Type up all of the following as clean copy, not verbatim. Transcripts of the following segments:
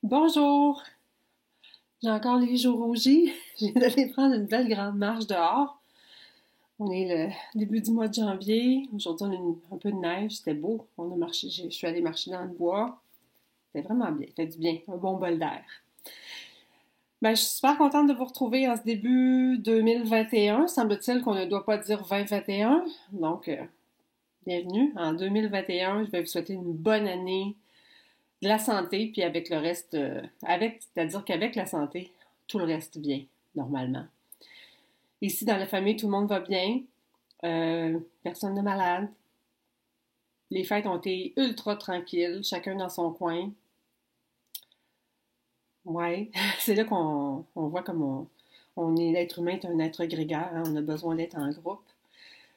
Bonjour! J'ai encore les joues rougies. Je viens d'aller prendre une belle grande marche dehors. On est le début du mois de janvier. Aujourd'hui, on a un peu de neige. C'était beau. On a marché, je suis allée marcher dans le bois. C'était vraiment bien. Ça fait du bien. Un bon bol d'air. Je suis super contente de vous retrouver en ce début 2021. Semble-t-il qu'on ne doit pas dire 2021. Donc, bienvenue. En 2021, je vais vous souhaiter une bonne année. De la santé, puis avec le reste, c'est-à-dire qu'avec la santé, tout le reste vient, normalement. Ici, dans la famille, tout le monde va bien. Personne n'est malade. Les fêtes ont été ultra tranquilles, chacun dans son coin. Ouais, c'est là qu'on voit comme on est, l'être humain est un être grégaire, hein, on a besoin d'être en groupe.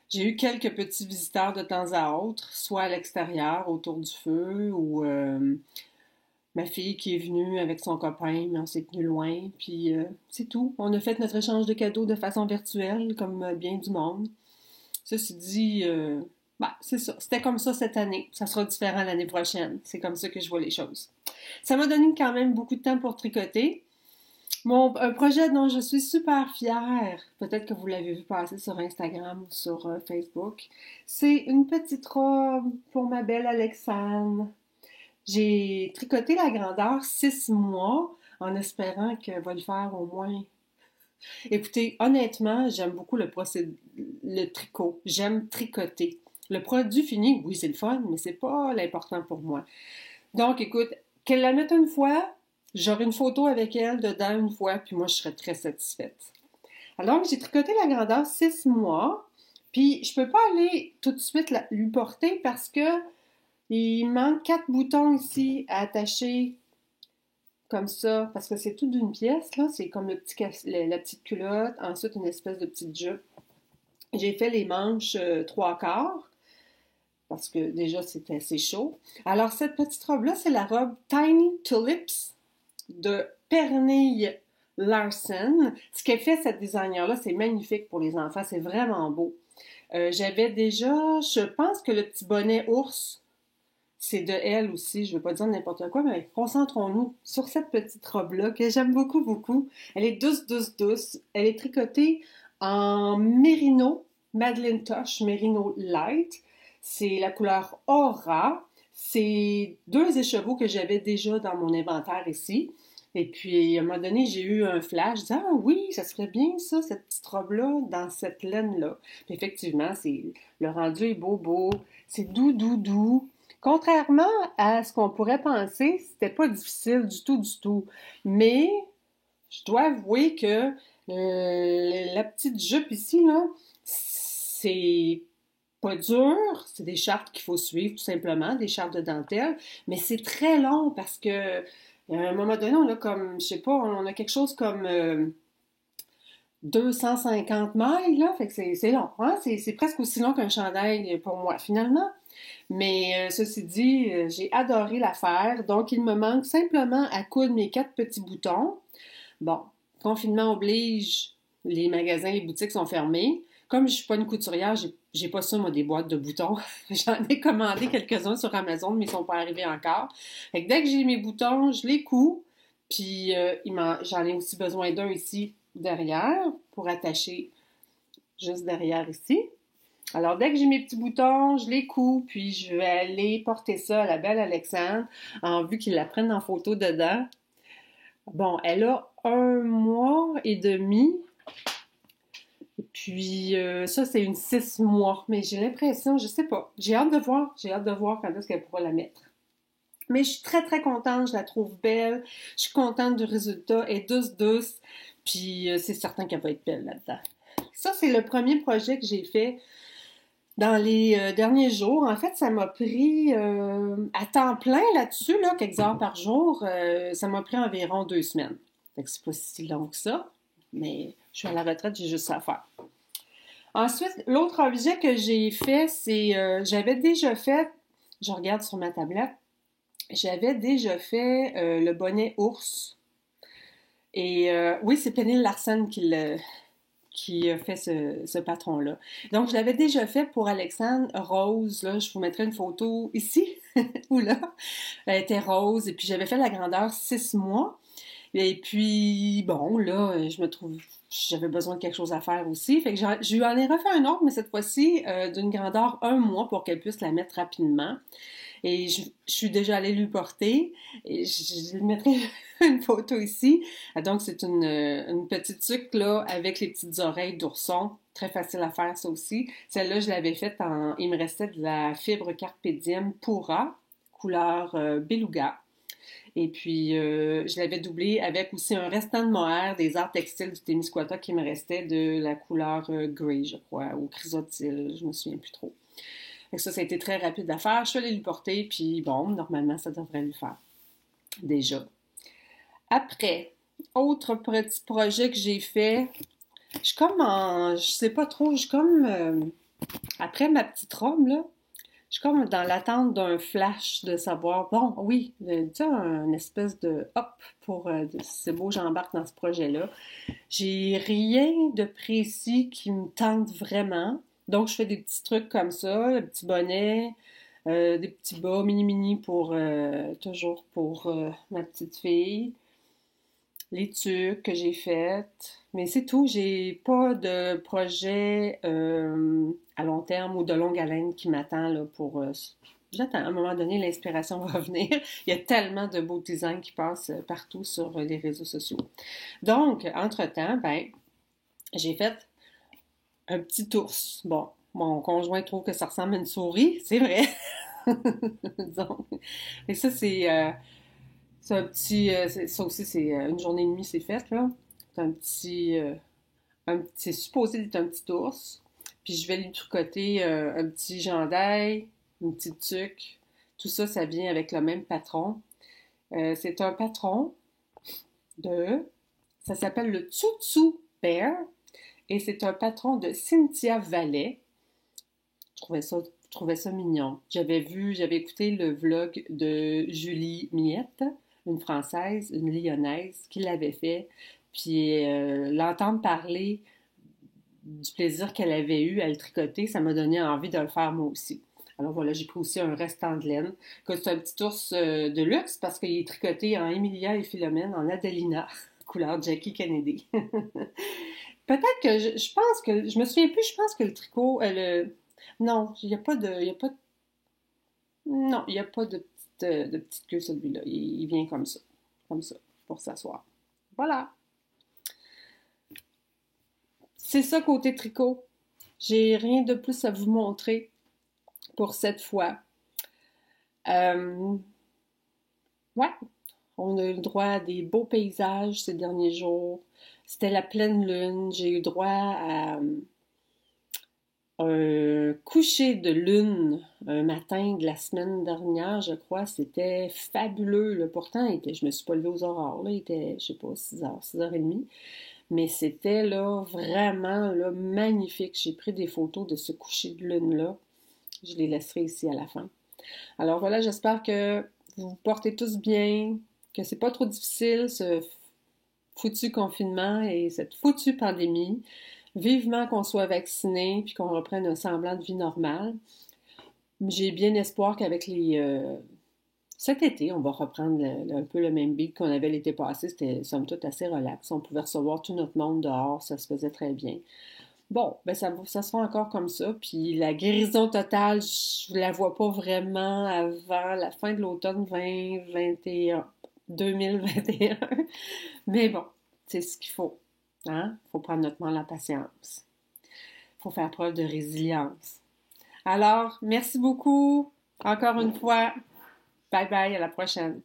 J'ai eu quelques petits visiteurs de temps à autre, soit à l'extérieur, autour du feu, ou ma fille qui est venue avec son copain, mais on s'est tenu loin, puis c'est tout. On a fait notre échange de cadeaux de façon virtuelle, comme bien du monde. Ceci dit, c'est ça. C'était comme ça cette année. Ça sera différent l'année prochaine. C'est comme ça que je vois les choses. Ça m'a donné quand même beaucoup de temps pour tricoter. Un projet dont je suis super fière, peut-être que vous l'avez vu passer sur Instagram ou sur Facebook, c'est une petite robe pour ma belle Alexandre. J'ai tricoté la grandeur 6 mois en espérant qu'elle va le faire au moins. Écoutez, honnêtement, j'aime beaucoup le tricot. J'aime tricoter. Le produit fini, oui, c'est le fun, mais c'est pas l'important pour moi. Donc, écoute, qu'elle la mette une fois, j'aurai une photo avec elle dedans une fois, puis moi, je serai très satisfaite. Alors, j'ai tricoté la grandeur 6 mois, puis je peux pas aller tout de suite lui porter parce que il manque 4 boutons ici à attacher comme ça, parce que c'est tout d'une pièce, là. C'est comme la petite culotte, ensuite une espèce de petite jupe. J'ai fait les manches 3/4, parce que déjà c'était assez chaud. Alors cette petite robe-là, c'est la robe Tiny Tulips de Pernille Larsen. Ce qu'elle fait, cette designer-là, c'est magnifique pour les enfants, c'est vraiment beau. J'avais déjà, je pense que le petit bonnet ours, c'est de elle aussi, je ne veux pas dire n'importe quoi, mais concentrons-nous sur cette petite robe-là que j'aime beaucoup, beaucoup. Elle est douce, douce, douce. Elle est tricotée en mérino, Madeleine Tosh, mérino light. C'est la couleur Aura. C'est 2 écheveaux que j'avais déjà dans mon inventaire ici. Et puis, à un moment donné, j'ai eu un flash. Je disais, ah oui, ça serait bien ça, cette petite robe-là, dans cette laine-là. Puis effectivement, le rendu est beau, beau. C'est doux, doux, doux. Contrairement à ce qu'on pourrait penser, c'était pas difficile du tout, du tout. Mais je dois avouer que la petite jupe ici, là, c'est pas dur. C'est des chartes qu'il faut suivre, tout simplement, des chartes de dentelle. Mais c'est très long parce que à un moment donné, on a comme, je sais pas, on a quelque chose comme 250 mailles, là. Fait que c'est long, hein? C'est presque aussi long qu'un chandail pour moi, finalement. Mais ceci dit, j'ai adoré la faire. Donc, il me manque simplement à coudre mes 4 petits boutons. Bon, confinement oblige, les magasins, les boutiques sont fermés. Comme je suis pas une couturière, j'ai pas ça, moi, des boîtes de boutons. J'en ai commandé quelques-uns sur Amazon, mais ils sont pas arrivés encore. Fait que dès que j'ai mes boutons, je les couds. Puis j'en ai aussi besoin d'un ici derrière pour attacher juste derrière ici. Alors, dès que j'ai mes petits boutons, je les couds, puis je vais aller porter ça à la belle Alexandre en vue qu'il la prenne en photo dedans. Bon, elle a 1 mois et demi, puis ça, c'est une 6 mois, mais j'ai l'impression, je sais pas, j'ai hâte de voir quand est-ce qu'elle pourra la mettre. Mais je suis très, très contente, je la trouve belle, je suis contente du résultat, elle est douce, douce, puis c'est certain qu'elle va être belle là-dedans. Ça, c'est le premier projet que j'ai fait dans les derniers jours. En fait, ça m'a pris à temps plein là-dessus, là, quelques heures par jour, ça m'a pris environ 2 semaines. Fait que c'est pas si long que ça, mais je suis à la retraite, j'ai juste ça à faire. Ensuite, l'autre objet que j'ai fait, c'est, j'avais déjà fait, je regarde sur ma tablette, j'avais déjà fait le bonnet ours. Et oui, c'est Penny Larsen qui a fait ce patron-là. Donc, je l'avais déjà fait pour Alexandre rose. Là, je vous mettrai une photo ici ou là. Elle était rose et puis j'avais fait la grandeur 6 mois. Et puis, bon, là, j'avais besoin de quelque chose à faire aussi. Fait que je lui en ai refait un autre, mais cette fois-ci d'une grandeur 1 mois pour qu'elle puisse la mettre rapidement. Et je suis déjà allée lui porter. Et je lui mettrai une photo ici. Donc, c'est une petite tuque, là, avec les petites oreilles d'ourson. Très facile à faire, ça aussi. Celle-là, je l'avais faite en... Il me restait de la fibre Carpe Diem Pura, couleur beluga. Et puis, je l'avais doublé avec aussi un restant de mohair des arts textiles du Témiscouata qui me restait de la couleur gray, je crois, ou chrysotile, je me souviens plus trop. Fait que ça a été très rapide à faire. Je suis allée lui porter, puis bon, normalement, ça devrait lui faire. Déjà. Après, autre petit projet que j'ai fait, je suis comme je sais pas trop, je suis comme, après ma petite robe, là, je suis comme dans l'attente d'un flash de savoir, bon, oui, tu sais, une espèce de hop pour, c'est beau, j'embarque dans ce projet-là. J'ai rien de précis qui me tente vraiment. Donc, je fais des petits trucs comme ça, le petit bonnet, des petits bas mini-mini pour, toujours pour ma petite fille. Les tuques que j'ai faites. Mais c'est tout, j'ai pas de projet à long terme ou de longue haleine qui m'attend là pour... j'attends, à un moment donné, l'inspiration va venir. Il y a tellement de beaux designs qui passent partout sur les réseaux sociaux. Donc, entre-temps, ben, j'ai fait un petit ours. Bon, mon conjoint trouve que ça ressemble à une souris, c'est vrai. Donc, et ça, c'est un petit. Ça aussi, c'est une journée et demie, c'est fait, là. C'est un petit. C'est supposé être un petit ours. Puis je vais lui tricoter un petit jandail, une petite tuque. Tout ça, ça vient avec le même patron. C'est un patron de. Ça s'appelle le Tsutsu Bear. Et c'est un patron de Cynthia Vallet. Je trouvais ça mignon. J'avais écouté le vlog de Julie Miette, une Française, une Lyonnaise, qui l'avait fait. Puis l'entendre parler du plaisir qu'elle avait eu à le tricoter, ça m'a donné envie de le faire moi aussi. Alors voilà, j'ai pris aussi un restant de laine. C'est un petit ours de luxe parce qu'il est tricoté en Emilia et Philomène, en Adelina, couleur Jackie Kennedy. Peut-être que je pense que, je me souviens plus, je pense que le tricot, non, il n'y a pas de, non, il n'y a pas de petite queue celui-là. Il vient comme ça, pour s'asseoir. Voilà. C'est ça côté tricot. J'ai rien de plus à vous montrer pour cette fois. Euh, ouais, on a eu le droit à des beaux paysages ces derniers jours. C'était la pleine lune. J'ai eu droit à un coucher de lune un matin de la semaine dernière, je crois. C'était fabuleux. Là. Pourtant, je me suis pas levée aux aurores. Là. Il était, je sais pas, 6h, 6h30. Mais c'était là vraiment là, magnifique. J'ai pris des photos de ce coucher de lune-là. Je les laisserai ici à la fin. Alors voilà, j'espère que vous vous portez tous bien, que c'est pas trop difficile foutu confinement et cette foutue pandémie. Vivement qu'on soit vacciné puis qu'on reprenne un semblant de vie normale. J'ai bien espoir qu'avec cet été, on va reprendre un peu le même beat qu'on avait l'été passé. C'était, somme toute, assez relax. On pouvait recevoir tout notre monde dehors. Ça se faisait très bien. Bon, ben ça se fait encore comme ça. Puis la guérison totale, je la vois pas vraiment avant la fin de l'automne 2021, 2021. Mais bon, c'est ce qu'il faut. Hein? Faut prendre notre mal en patience. Faut faire preuve de résilience. Alors, merci beaucoup. Encore une fois. Bye bye, à la prochaine.